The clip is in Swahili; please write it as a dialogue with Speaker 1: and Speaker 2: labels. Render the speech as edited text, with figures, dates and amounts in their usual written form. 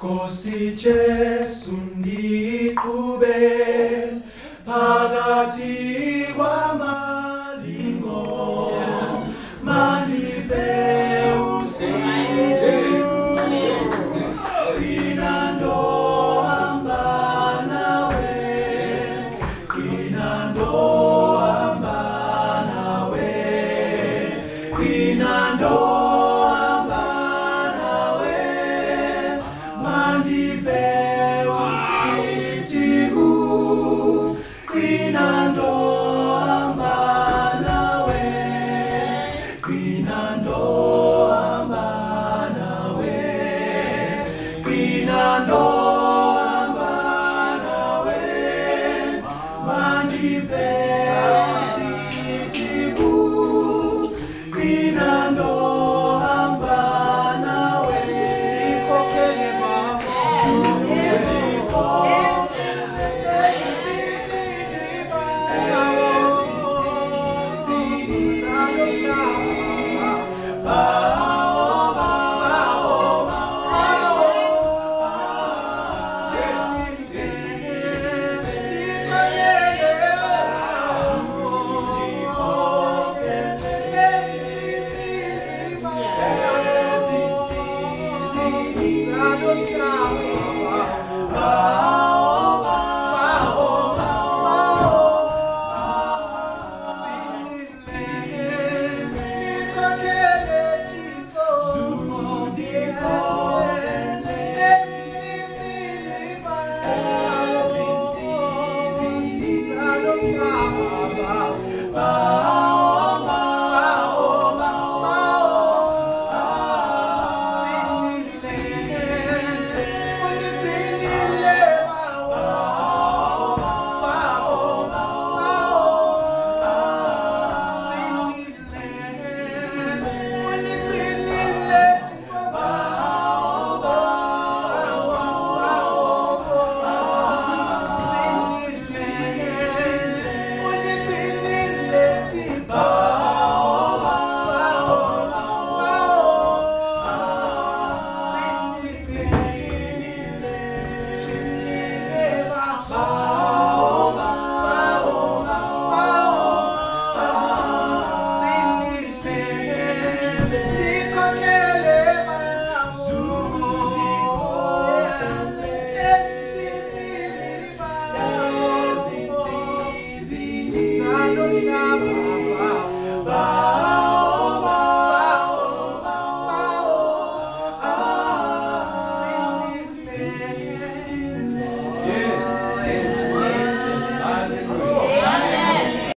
Speaker 1: Nkosi Jesu ndiqhubele phakathi kwamalingo mandive usithi qina ndohamba nawe qina ndohamba nawe qina ndohamba nawe mandive usithi qina ndohamba nawe qina ndohamba nawe qina ndohamba nawe mandive usithi qina ndohamba nawe ikhokhele baba Oh,